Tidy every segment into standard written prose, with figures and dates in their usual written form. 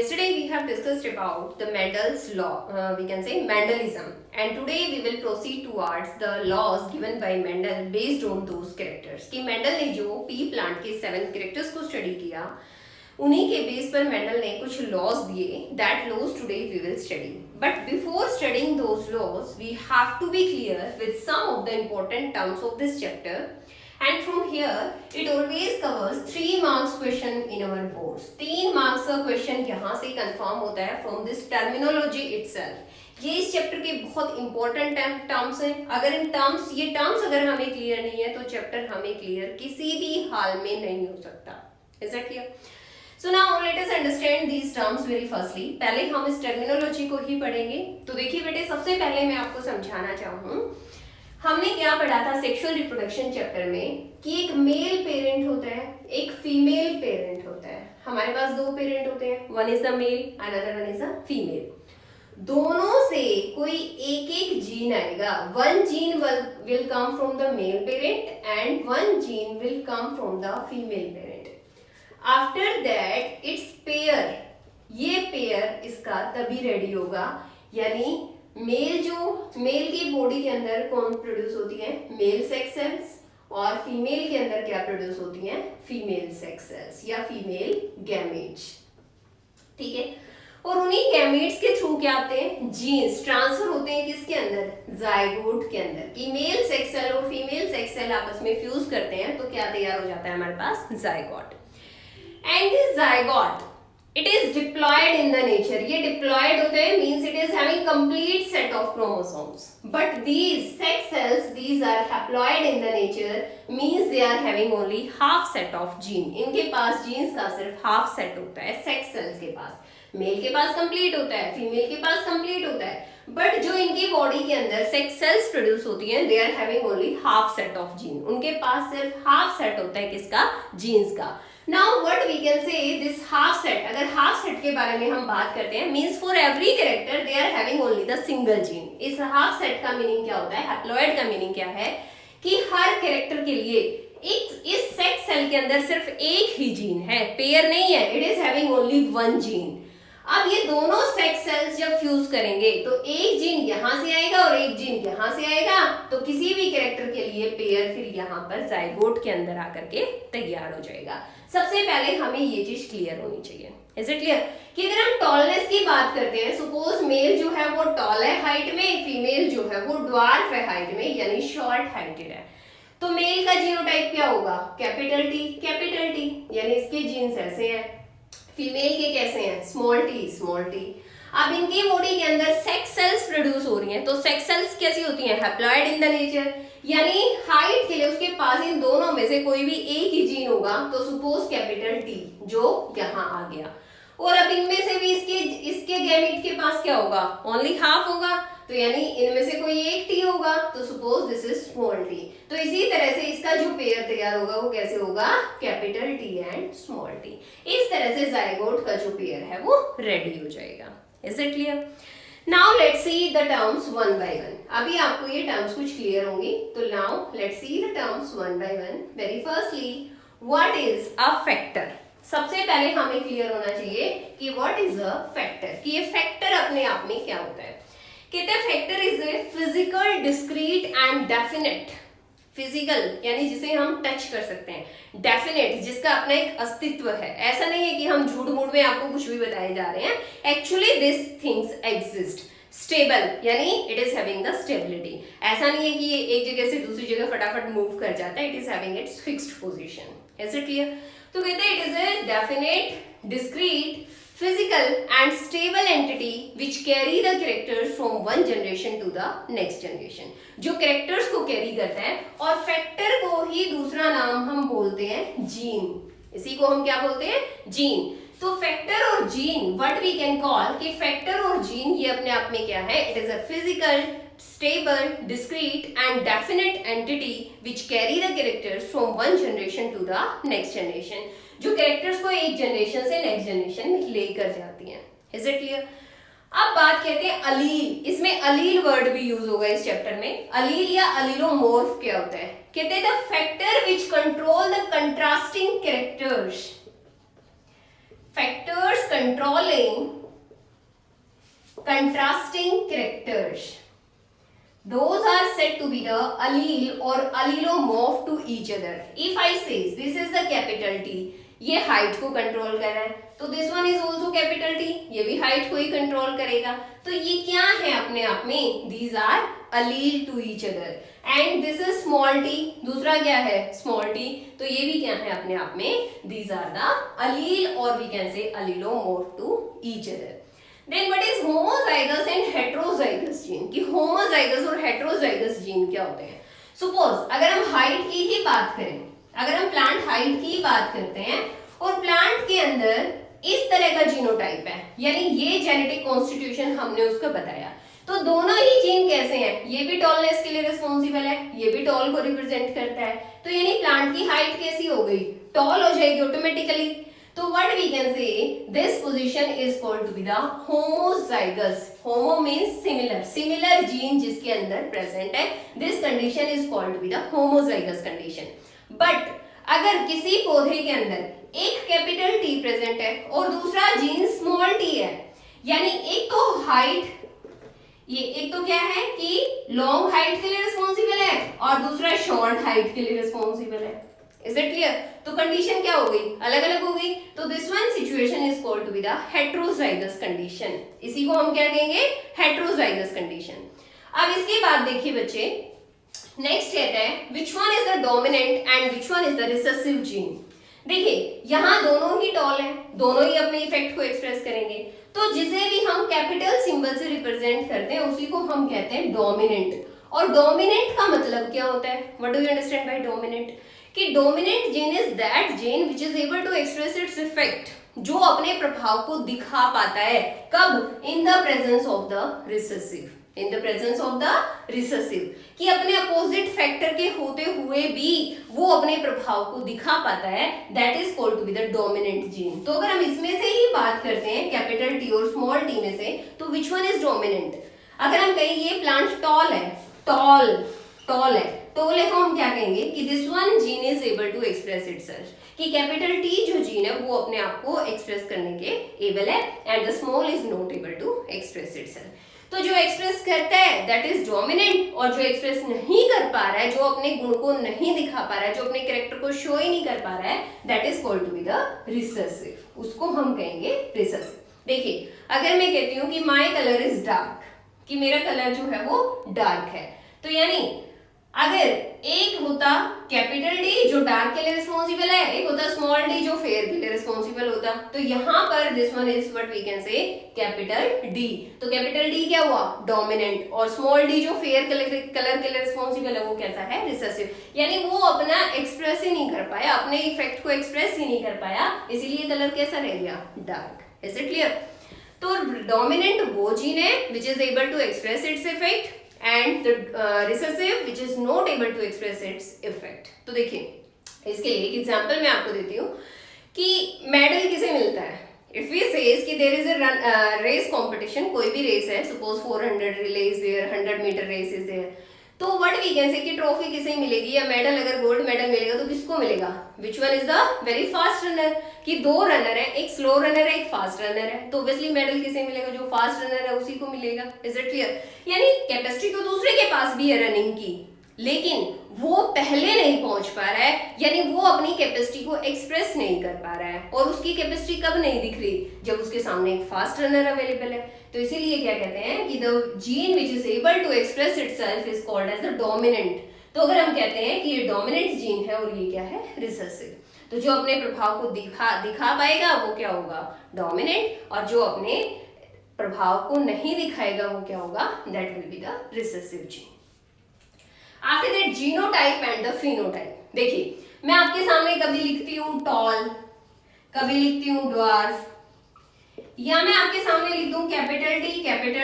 Yesterday we have discussed about the Mendel's law, we can say Mendelism, and today we will proceed towards the laws given by Mendel based on those characters. कि Mendel ने जो P plant के 7 characters को study किया, उन्हीं के base पर Mendel ने कुछ लॉज दिए. That laws today we will study. But before studying those laws we have to be clear with some of the important terms of this chapter. And from here, it always covers 3 marks question in our boards. 3 marks का question यहाँ से confirm होता है from this terminology itself. ये इस chapter के बहुत important terms हैं. अगर ये टर्म्स अगर हमें क्लियर नहीं है तो चैप्टर हमें क्लियर किसी भी हाल में नहीं हो सकता. Is that clear? So now let us understand these terms very firstly. पहले हम इस टर्मिनोलॉजी को ही पढ़ेंगे. तो देखिए बेटे, सबसे पहले मैं आपको समझाना चाहूँ, हमने क्या पढ़ा था सेक्सुअल रिप्रोडक्शन चैप्टर में कि एक मेल पेरेंट होता है, एक फीमेल पेरेंट होता है. हमारे पास 2 पेरेंट होते हैं, one is the male, another one is the female. दोनों से कोई एक जीन आएगा. One gene will come from the male parent and one gene will come from the female parent. After that it's pair. ये pair इसका तभी ready होगा, यानी मेल की बॉडी के अंदर कौन प्रोड्यूस होती है, मेल सेक्स सेल्स, और फीमेल के अंदर क्या प्रोड्यूस होती हैं, फीमेल सेक्स सेल्स या फीमेल गैमेट्स. ठीक है. और उन्हीं गैमेट्स के थ्रू क्या आते हैं, जीन्स ट्रांसफर होते हैं किसके अंदर, जाइगोट के अंदर. कि मेल सेक्स सेल और फीमेल सेक्स सेल आपस में फ्यूज करते हैं तो क्या तैयार हो जाता है हमारे पास, zygote. And this zygote it is diploid in the nature. ये diploid होते हैं, means it is having complete set of chromosomes. But these sex cells, these are haploid in the nature, means they are having only half set of gene. इनके पास genes का सिर्फ half set होता है sex cells के पास. Mail के पास complete होता है, female के पास complete होता है. बट जो इनकी बॉडी के अंदर सेक्स सेल्स प्रोड्यूस होती हैं, they are having only half set of gene. उनके पास सिर्फ हाफ सेट होता है किसका, जीन्स का. Now what we can say this half set. अगर हाफ सेट के बारे में हम बात करते हैं, means for every character they are having only the single gene. इस हाफ सेट का मीनिंग क्या होता है, हैप्लॉइड का मीनिंग क्या है, कि हर कैरेक्टर के लिए इस सेक्स सेल के अंदर सिर्फ एक ही जीन है, पेयर नहीं है. It is having only one gene. अब ये दोनों सेक्स सेल्स जब फ्यूज करेंगे तो एक जीन यहां से आएगा और एक जीन यहां से आएगा, तो किसी भी कैरेक्टर के लिए पेयर फिर यहाँ पर जाइगोट के अंदर आकर के तैयार हो जाएगा. सबसे पहले हमें ये चीज क्लियर होनी चाहिए. इज इट क्लियर कि अगर हम टॉलनेस की बात करते हैं, सपोज मेल जो है वो टॉल है हाइट में, फीमेल जो है वो ड्वार्फ है हाइट में, यानी शॉर्ट हाइटेड है, तो मेल का जीनोटाइप क्या होगा, कैपिटल टी, यानी इसके जीन्स ऐसे हैं. फीमेल के कैसे हैं, स्मॉल टी. अब इनकी बॉडी के अंदर सेक्स सेल्स प्रोड्यूस हो रही हैं, तो सेक्स सेल्स कैसी होती हैं, हैप्लॉइड इन द नेचर, यानी हाइट के लिए उसके पास इन दोनों में से कोई भी एक ही जीन होगा. तो सपोज कैपिटल टी जो यहाँ आ गया, और अब इनमें से भी इसके गैमेट के पास क्या होगा, ओनली हाफ होगा, तो यानी इनमें से कोई एक टी होगा, तो suppose this is small T. तो इसी तरह से इसका जो पेयर तैयार होगा वो कैसे होगा, capital T and small T. इस तरह से जाइगोट का जो पेयर है वो रेडी हो जाएगा. Is it clear? Now let's see the terms one by one. अभी आपको ये टर्म्स कुछ क्लियर होंगी, तो now let's see the terms one by one. Very firstly, what is a factor. सबसे पहले हमें क्लियर होना चाहिए कि व्हाट इज अ फैक्टर, कि ये फैक्टर अपने आप में क्या होता है. कहते हैं factor is a physical, discrete and definite. Physical यानी जिसे हम टच कर सकते हैं, डेफिनेट जिसका अपना एक अस्तित्व है. ऐसा नहीं है कि हम झूठ मूठ में आपको कुछ भी बताए जा रहे हैं. Actually this things exist. Stable यानी it is having the stability. ऐसा नहीं है कि ये एक जगह से दूसरी जगह फटाफट मूव कर जाता है. It is having its fixed position. Is it clear? तो कहते हैं it is a definite, discrete, physical and stable entity which carry the characters from one generation to the next generation. जो characters को carry करता है, और factor को ही दूसरा नाम हम बोलते हैं जीन. इसी को हम क्या बोलते हैं, जीन. तो factor और gene what we can call कि factor और जीन ये अपने आप में क्या है, it is a physical, stable, discrete and definite entity which carry the characters from one generation to the next generation. जो कैरेक्टर्स को एक जनरेशन से नेक्स्ट जनरेशन में लेकर जाती हैं. Is it clear? अब बात कहते हैं अलील. इसमें अलील वर्ड भी यूज होगा इस चैप्टर में. अलील या अलीलोमॉर्फ क्या होता है, कहते हैं the factor which control the contrasting characters. factors controlling contrasting characters, those are said to be the allele or allelomorph to each other. If I say this is the capital T, ये height को control कर रहा है, तो this one is also capital T, ये भी height को ही control करेगा. तो ये क्या है अपने आप में, these are allele to each other. And this is small T, दूसरा क्या है स्मॉल टी, तो ये भी क्या है अपने आप में, दीज आर द अलील और we can say allelomorph to each other. Then what is homozygous and heterozygous gene, कि होमोजाइगस और हेट्रोजाइगस जीन क्या होते हैं. सपोज अगर हम हाइट की ही बात करें, अगर हम प्लांट हाइट की बात करते हैं और प्लांट के अंदर इस तरह का जीनोटाइप है, यानी ये जेनेटिक कॉन्स्टिट्यूशन हमने उसका बताया, तो दोनों ही जीन कैसे हैं, ये भी टॉलनेस के लिए रिस्पॉन्सिबल है, ये भी टॉल को रिप्रेजेंट करता है, तो यानी प्लांट की हाइट कैसी हो गई, टॉल हो जाएगी ऑटोमेटिकली. तो what we can say, this position is called to be the homozygous. Homo means similar, similar gene जिसके अंदर प्रेजेंट है, this condition is called to be the homozygous condition. But अगर किसी पौधे के अंदर एक कैपिटल टी प्रेजेंट है और दूसरा जीन स्मॉल टी है, यानी एक तो हाइट, ये एक तो क्या है कि लॉन्ग हाइट के लिए रिस्पॉन्सिबल है और दूसरा शॉर्ट हाइट के लिए रिस्पॉन्सिबल है. Is it clear. तो कंडीशन क्या हो गई, अलग अलग हो गई. तो this one situation is called to be the heterozygous condition. इसी को हम क्या कहेंगे, हेट्रोजाइगस कंडीशन. अब इसके बाद देखिए बच्चे, नेक्स्ट कहता है which one is the dominant and which one is the recessive gene. देखिए यहाँ दोनों ही टॉल है, दोनों ही अपने इफेक्ट को एक्सप्रेस करेंगे, तो जिसे भी हम कैपिटल सिंबल से रिप्रेजेंट करते हैं उसी को हम कहते हैं डोमिनेंट. और डोमिनेंट का मतलब क्या होता है, what do you understand by dominant, कि dominant gene is that gene which is able to express its effect, जो अपने प्रभाव को दिखा पाता है, कब, in the presence of the recessive, in the presence of the recessive, कि अपने अपोजिट फैक्टर के होते हुए भी वो अपने प्रभाव को दिखा पाता है, that is called to be the dominant gene. तो अगर हम इसमें से ही बात करते हैं कैपिटल टी और स्मॉल टी में से, तो विच वन इज डोमिनेंट. अगर हम कहें ये प्लांट टॉल है, टॉल है, तो बोले को हम क्या कहेंगे कि this one gene is able to express itself, कि कैपिटल टी जो जीन है वो अपने आप को एक्सप्रेस करने के एबल है and the small is not able to express itself. तो जो एक्सप्रेस करता है दैट इज डोमिनेंट, और जो एक्सप्रेस नहीं कर पा रहा है, जो अपने गुण को नहीं दिखा पा रहा है, जो अपने कैरेक्टर को शो ही नहीं कर पा रहा है, that is called to be the recessive. उसको हम कहेंगे रिसेसिव. देखिए अगर मैं कहती हूँ कि माई कलर इज डार्क, कि मेरा कलर जो है वो डार्क है, तो यानी अगर एक होता कैपिटल डी जो डार्क के लिए रिस्पॉन्सिबल है, एक होता स्मॉल डी जो फेयर के लिए रिस्पॉन्सिबल होता, तो यहाँ पर this one is what we can say capital D. तो कैपिटल डी क्या हुआ, डोमिनेंट, और स्मॉल डी जो फेयर कलर के लिए रिस्पॉन्सिबल है वो कैसा है, रिसेसिव. यानी वो अपना एक्सप्रेस ही नहीं कर पाया, अपने इफेक्ट को एक्सप्रेस ही नहीं कर पाया, इसीलिए कलर कैसा रह गया, डार्क. Is it clear. तो डोमिनेंट वो जीन है which is able to express its effect and the recessive which is not able to express its effect. तो देखिए इसके लिए एक एग्जांपल मैं आपको देती हूँ कि मेडल किसे मिलता है. इफ वी सेज कि there is a race competition, कोई भी रेस है, suppose 400 relay is there, 100 metre race is there, तो व्हाट वी कैन से कि ट्रॉफी किसे मिलेगी या मेडल, अगर गोल्ड मेडल मिलेगा तो किसको मिलेगा, which one is the very fast runner, कि दो रनर है, एक स्लो रनर है एक फास्ट रनर है, तो ऑब्वियसली मेडल किसे मिलेगा, जो फास्ट रनर है उसी को मिलेगा. Is it clear. यानी कैपेसिटी तो दूसरे के पास भी है रनिंग की, लेकिन वो पहले नहीं पहुंच पा रहा है, यानी वो अपनी कैपेसिटी को एक्सप्रेस नहीं कर पा रहा है, और उसकी कैपेसिटी कब नहीं दिख रही, जब उसके सामने एक फास्ट रनर अवेलेबल है. तो इसीलिए क्या कहते हैं कि the gene which is able to express itself is called as the dominant. तो अगर हम कहते हैं कि ये डोमिनेंट जीन है और ये क्या है, रिसेसिव, तो जो अपने प्रभाव को दिखा पाएगा वो क्या होगा, डोमिनेंट, और जो अपने प्रभाव को नहीं दिखाएगा वो क्या होगा, that will B the recessive gene. After that genotype and the phenotype. देखिए मैं आपके सामने कभी लिखती हूँ टॉल, कभी लिखती हूँ ड्वार्फ, या मैं आपके सामने लिख दूं कैपिटल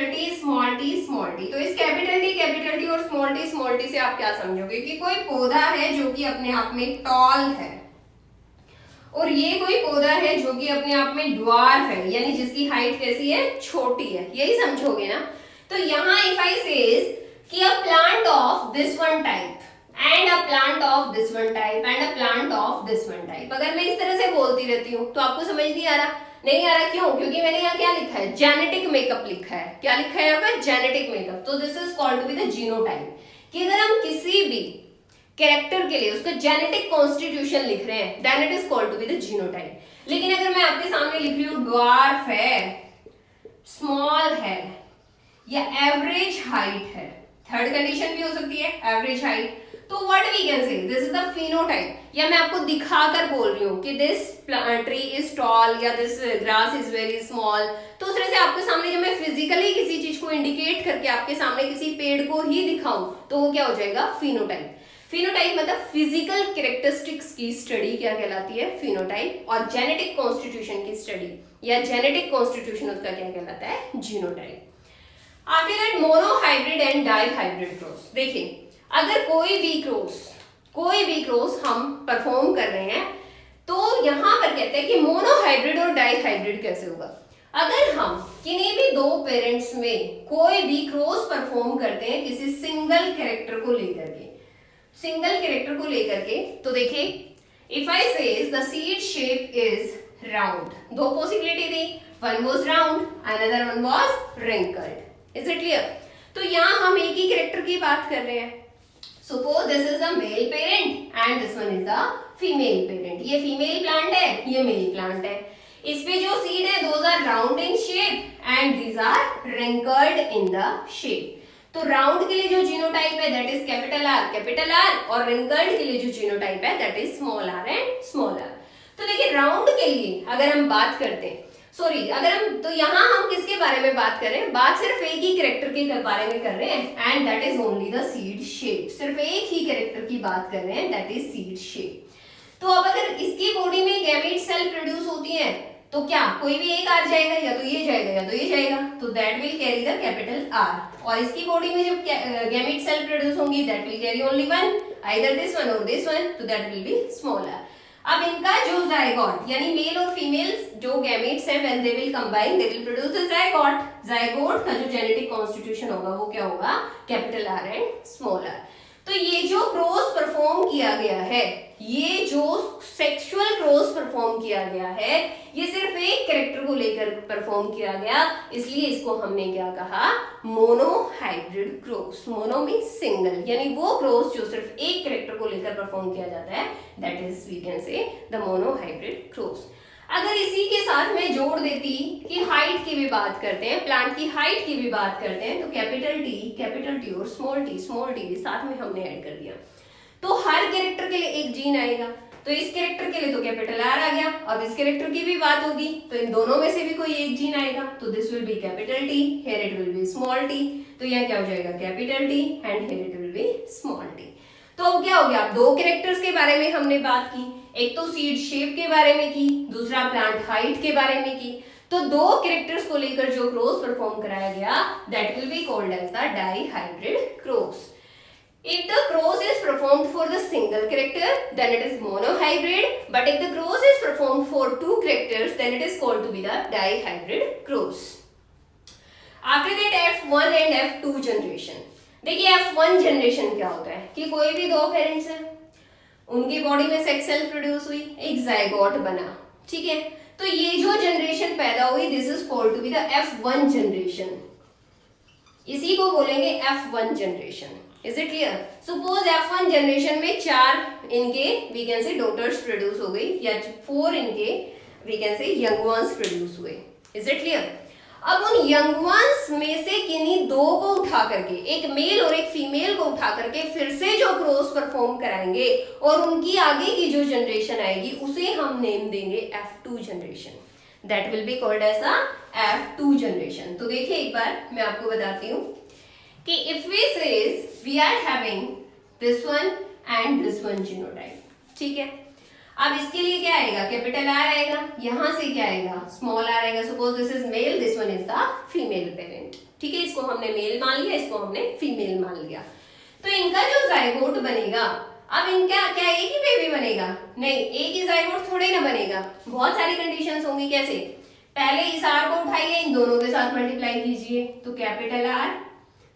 टी स्मॉल टी. तो इस कैपिटल टी और स्मॉल टी से आप क्या समझोगे कि कोई पौधा है जो कि अपने आप में टॉल है, और ये कोई पौधा है जो कि अपने आप में ड्वार्फ है, यानी जिसकी हाइट कैसी है, छोटी है, यही समझोगे ना. तो यहाँ इफ आई सेज कि a plant of this one type and a plant of this one type and a plant of this one type, अगर मैं इस तरह से बोलती रहती हूँ तो आपको समझ नहीं आ रहा, नहीं आ रहा क्यों? क्योंकि मैंने यहाँ क्या लिखा है, जेनेटिक मेकअप लिखा है। क्या लिखा है यहाँ पे? Genetic makeup. तो this is called to be the genotype. कि अगर हम किसी भी कैरेक्टर के लिए उसका जेनेटिक कॉन्स्टिट्यूशन लिख रहे हैं, then it is called to be the genotype. लेकिन अगर मैं आपके सामने लिख रही हूँ ड्वार्फ है, स्मॉल है, या एवरेज हाइट है, थर्ड कंडीशन भी हो सकती है एवरेज हाइट, तो what we can say this is the phenotype. या मैं आपको दिखाकर बोल रही हूँ कि दिस ट्री इज टॉल या this grass is very small, तो उस तरह से आपके सामने जब मैं फिजिकली किसी चीज को इंडिकेट करके आपके सामने किसी पेड़ को ही दिखाऊं तो वो क्या हो जाएगा? फिनोटाइप। फिनोटाइप मतलब फिजिकल कैरेक्टरिस्टिक्स की स्टडी क्या कहलाती है? फिनोटाइप। और जेनेटिक कॉन्स्टिट्यूशन की स्टडी या जेनेटिक कॉन्स्टिट्यूशन उसका क्या कहलाता है? Genotype. After that monohybrid and dihybrid cross. देखिए अगर कोई भी क्रॉस हम परफॉर्म कर रहे हैं तो यहां पर कहते हैं कि मोनोहाइब्रिड और डाइहाइब्रिड कैसे होगा। अगर हम किन्हीं भी दो पेरेंट्स में कोई भी क्रॉस परफॉर्म करते हैं किसी सिंगल कैरेक्टर को लेकर के, तो देखिए if I says the seed shape is round, दो पॉसिबिलिटी थी, one was round, another one was wrinkled. Is it clear? तो यहाँ हम एक ही कैरेक्टर की बात कर रहे हैं। Suppose this is the male parent and this one is the female parent. ये फीमेल प्लांट है, ये मेल प्लांट है। इस पे जो सीड है those are round in shape and these are wrinkled in the shape. तो राउंड के लिए जो जीनोटाइप है दैट इज कैपिटल आर, और रिंकल्ड के लिए जो जीनोटाइप है that is small R and small R. तो देखिए राउंड के लिए अगर हम बात करते हैं, तो यहाँ हम किसके बारे में बात कर रहे हैं? बात सिर्फ एक ही कैरेक्टर के बारे में कर रहे हैं and that is only the seed shape. सिर्फ एक ही कैरेक्टर की बात कर रहे हैं दैट इज सीड शेप। तो अब अगर इसकी बॉडी में गैमेट सेल प्रोड्यूस होती है तो क्या कोई भी एक आ जाएगा, या तो ये जाएगा या तो ये जाएगा, तो that will carry the capital R. और इसकी बॉडी में जब गैमेट सेल प्रोड्यूस होंगी that will carry only one, either this one और दिस वन, तो that will be small R. अब इनका जो जायगोट यानी मेल और फीमेल्स जो गैमेट्स हैं when they will combine they will produce the zygote का जो जेनेटिक कॉन्स्टिट्यूशन होगा वो क्या होगा? Capital R and small R. तो ये जो क्रॉस परफॉर्म किया गया है, ये जो सेक्सुअल क्रॉस परफॉर्म किया गया है, ये सिर्फ एक कैरेक्टर को लेकर परफॉर्म किया गया, इसलिए इसको हमने क्या कहा? Monohybrid cross. Mono means single, यानी वो क्रॉस जो सिर्फ एक कैरेक्टर को लेकर परफॉर्म किया जाता है that is we can say the monohybrid cross. अगर इसी के साथ मैं जोड़ देती कि हाइट की भी बात करते हैं, प्लांट की हाइट की भी बात करते हैं, तो कैपिटल टी और स्मॉल टी भी साथ में हमने ऐड कर दिया, तो हर कैरेक्टर के लिए एक जीन आएगा। तो इस कैरेक्टर के लिए तो कैपिटल आर आ गया। अब इस कैरेक्टर की भी बात होगी तो इन दोनों में से भी कोई एक जीन आएगा, तो this will be capital T, here it will be small T, तो यह क्या हो जाएगा? Capital T and here it will be small T. तो अब क्या हो गया? दो कैरेक्टर्स के बारे में हमने बात की, एक तो सीड शेप के बारे में की, दूसरा प्लांट हाइट के बारे में की। तो दो कैरेक्टर्स को लेकर जो क्रॉस परफॉर्म कराया गया that will be called as the dihybrid cross. If the cross is performed for the single character, then it is monohybrid. But if the cross is performed for two characters, then it is called to be the dihybrid cross. After that, F1 and F2 generation. देखिए F1 generation क्या होता है कि कोई भी दो parents हैं, उनकी बॉडी में सेक्स सेल प्रोड्यूस हुई, एक जायगोट बना, ठीक है। तो ये जो जनरेशन पैदा हुई this is called to be the F1 generation. इसी को बोलेंगे F1 generation. Is it clear? Suppose F1 generation में 4 इनके we can say daughters produce हो गई, या 4 इनके we can say young ones produce हुए। Is it clear? अब उन यंग वंस में से किन्हीं दो को उठा करके, एक मेल और एक फीमेल को उठा करके फिर से जो क्रॉस परफॉर्म कराएंगे और उनकी आगे की जो जनरेशन आएगी उसे हम नेम देंगे F2 generation. That will be called as a F2 generation. तो देखिए एक बार मैं आपको बताती हूँ कि if we says we are having this one and this one genotype, ठीक है। अब इसके लिए क्या आएगा? कैपिटल आर आएगा, यहाँ से क्या आएगा? स्मॉल आर आएगा। Suppose this is male, this one is the female parent, ठीक है। इसको हमने मेल मान लिया, इसको हमने फीमेल मान लिया। तो इनका जो जायगोट बनेगा, अब इनका क्या एक ही बेबी बनेगा? नहीं, एक ही जायगोट थोड़े ना बनेगा, बहुत सारी कंडीशंस होंगी। कैसे? पहले इस आर को उठाइए, इन दोनों के साथ मल्टीप्लाई कीजिए, तो कैपिटल आर।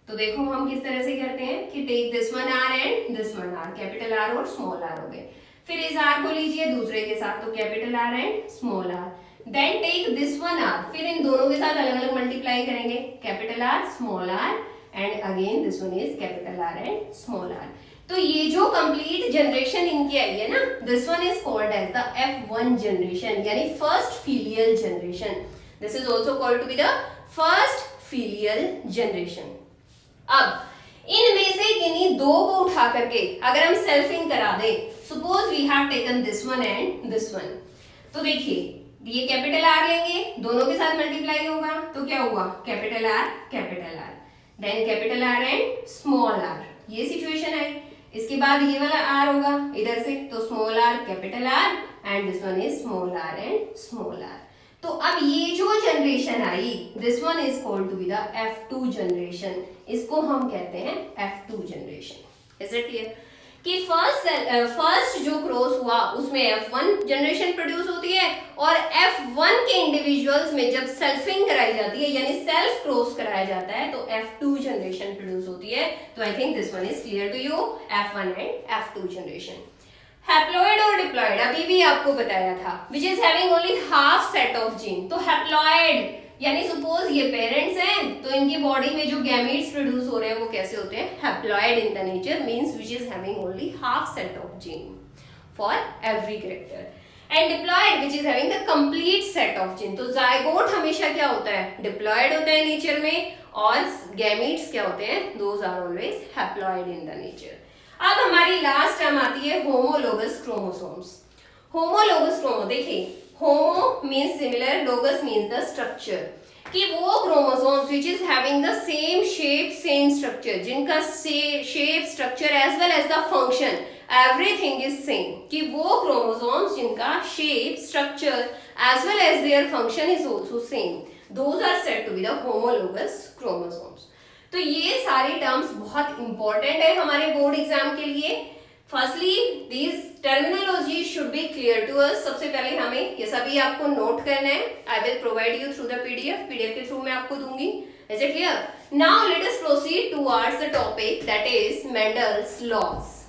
तो देखो हम किस तरह से करते हैं कि take this one R and this one R, capital R और स्मॉल आर हो गए। फिर इस आर को लीजिए दूसरे के साथ, तो capital R and small R. Then take this one R, फिर इन दोनों के साथ अलग अलग मल्टीप्लाई करेंगे, capital R small R and again this one is capital R and small R. तो ये जो कंप्लीट जनरेशन इनकी आई है ना, this one is called as the F1 generation, यानी first filial generation. This is also called to be the first filial generation. अब इनमें से किन्हीं दो को उठा करके अगर हम सेल्फिंग करा दें, suppose we have taken this one and this one, तो देखिए ये कैपिटल आर लेंगे, दोनों के साथ मल्टीप्लाई होगा, तो क्या हुआ capital R, then capital R and small R, ये सिचुएशन है। इसके बाद ये वाला आर होगा इधर से, तो small R capital R and this one is small R and small R. तो अब ये जो जनरेशन आई, this one is called to be the F2 generation, इसको हम कहते हैं F2 generation. Is it clear कि फर्स्ट जो क्रॉस हुआ उसमें F1 जनरेशन प्रोड्यूस होती है, और F1 के इंडिविजुअल्स में जब सेल्फिंग कराई जाती है यानी सेल्फ क्रॉस कराया जाता है, तो F2 जनरेशन प्रोड्यूस होती है। तो I think this one is clear to you, F1 and F2 generation. Haploid और डिप्लॉइड अभी भी आपको बताया था, which is having only half set of gene. तो हैप्लॉइड यानी सपोज ये पेरेंट्स हैं, तो इनकी बॉडी में जो गैमीट्स प्रोड्यूस हो रहे हैं वो कैसे होते हैं, haploid in the nature, means which is having only half set of gene for every character. And diploid which is having the complete set of gene. तो जायगोट हमेशा क्या होता है, डिप्लॉइड होता है नेचर में, और गैमीट्स क्या होते हैं, those are always haploid in the nature. अब हमारी लास्ट टर्म आती है होमोलोगस क्रोमोसोम्स। होमोलोगस क्रोमो, देखिए homo means similar, logous means the structure, कि वो chromosomes which is having the same shape same structure, जिनका shape structure as well as the function everything is same, कि वो chromosomes जिनका shape structure as well as their function is also same, those are said to be the homologous chromosomes. तो ये सारी terms बहुत important है हमारे board exam के लिए। Firstly these terminology should be clear to us. सबसे पहले हमें ये सभी आपको नोट करना है। I will provide you through the PDF के थ्रू मैं आपको दूंगी। Is it clear? Now let us proceed towards the topic that is Mendel's laws.